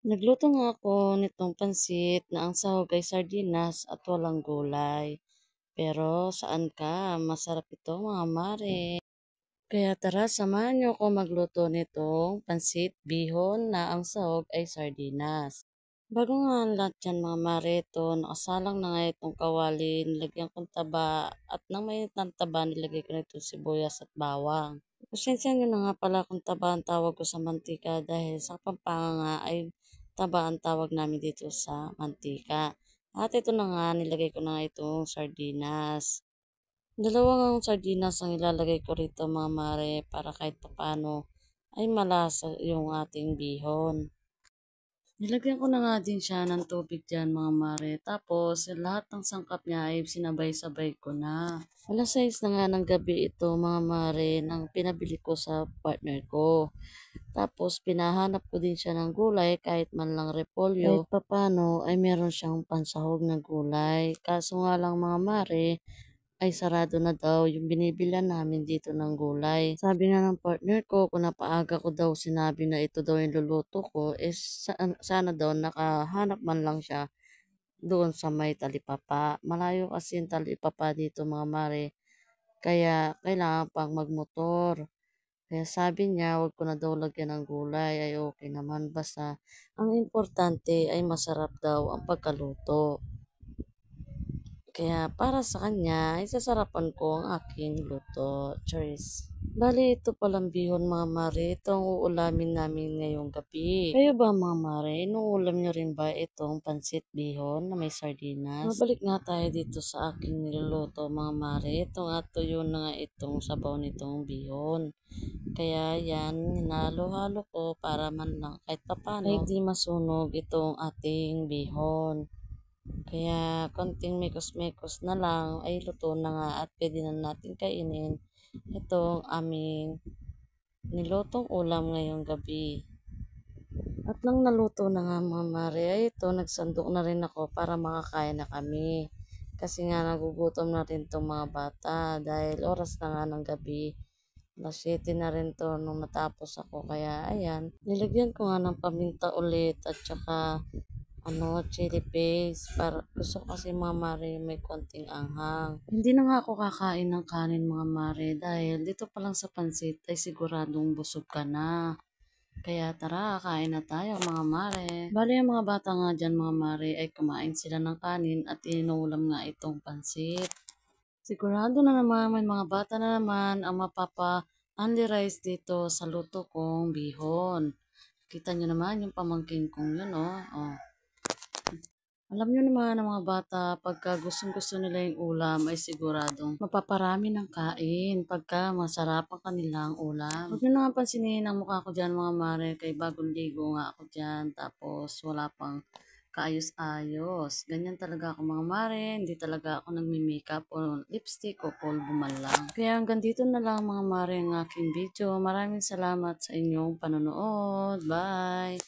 Nagluto nga ako nitong pansit na ang sahog ay sardinas at walang gulay. Pero saan ka? Masarap ito mga mare. Kaya tara, samahan niyo ako magluto nitong pansit bihon na ang sahog ay sardinas. Bago nga ang lahat yan mga mare, ito nakasalang na nga itong kawali, nilagyan kong taba at nang mainit ng taba nilagay ko na itong sibuyas at bawang. Pasensya nyo na nga pala kung taba ang tawag ko sa mantika dahil sa Pampanga nga ay taba ang tawag namin dito sa mantika. At ito na nga, nilagay ko na nga itong sardinas. Dalawang sardinas ang ilalagay ko rito mga mare para kahit papano ay malasa yung ating bihon. Nilagyan ko na nga din siya ng tubig dyan mga mare. Tapos lahat ng sangkap niya ay sinabay-sabay ko na. Alas 6 na nga ng gabi ito mga mare nang pinabili ko sa partner ko. Tapos pinahanap ko din siya ng gulay kahit man lang repolyo. Kahit papano ay meron siyang pansahog na gulay. Kaso nga lang mga mare ay sarado na daw yung binibilhan namin dito ng gulay. Sabi nga ng partner ko kung napaaga ko daw sinabi na ito daw yung luluto ko, sana daw nakahanap man lang siya doon sa may talipapa. Malayo kasi yung talipapa dito mga mare, kaya kailangan pang magmotor. Kaya sabi niya, wag ko na daw lagyan ng gulay, ay okay naman. Basta, ang importante ay masarap daw ang pagkaluto. Kaya para sa kanya, ay sasarapan ko ang aking luto. Choice. Bali, ito palang bihon mga mare. Ito ang uulamin namin ngayong gabi. Kayo ba mga mare, inuulam nyo rin ba itong pansit bihon na may sardinas? Mabalik nga tayo dito sa aking niluluto mga mare. Ito nga tuyo na nga itong sabaw nitong bihon. Kaya yan, hinalo-halo ko para man lang kahit papano ay di masunog itong ating bihon. Kaya konting mekos-mekos na lang ay luto na nga at pwede na natin kainin itong aming nilutong ulam ngayong gabi. At nang naluto na nga mga mare, ay ito nagsandok na rin ako para makakain na kami. Kasi nga nagugutom na rin itong mga bata dahil oras na nga ng gabi. Alas 7 na rin to nung matapos ako. Kaya ayan, nilagyan ko nga ng paminta ulit at saka chili paste. Para, gusto ko kasi mga mare may konting anghang. Hindi na nga ako kakain ng kanin mga mare dahil dito pa lang sa pansit ay siguradong busog ka na. Kaya tara, kain na tayo mga mare. Bali ang mga bata nga dyan mga mare ay kumain sila ng kanin at inuulam nga itong pansit. Sigurado na naman may mga bata na naman ang mapapa only rice dito sa luto kong bihon. Kita nyo naman yung pamangkin kong yun, oh. Alam nyo naman ang mga bata, pagka gustong-gusto nila yung ulam, ay siguradong mapaparami ng kain pagka masarap ang kanilang ulam. Huwag nyo naman pansinin ang mukha ko dyan mga mare, kay bagong ligo nga ako dyan, tapos wala pang kaayos-ayos. Ganyan talaga ako mga mare, hindi talaga ako nagmi-makeup o lipstick o pulbo man lang. Kaya hanggang dito na lang mga mare ang aking video. Maraming salamat sa inyong panonood. Bye!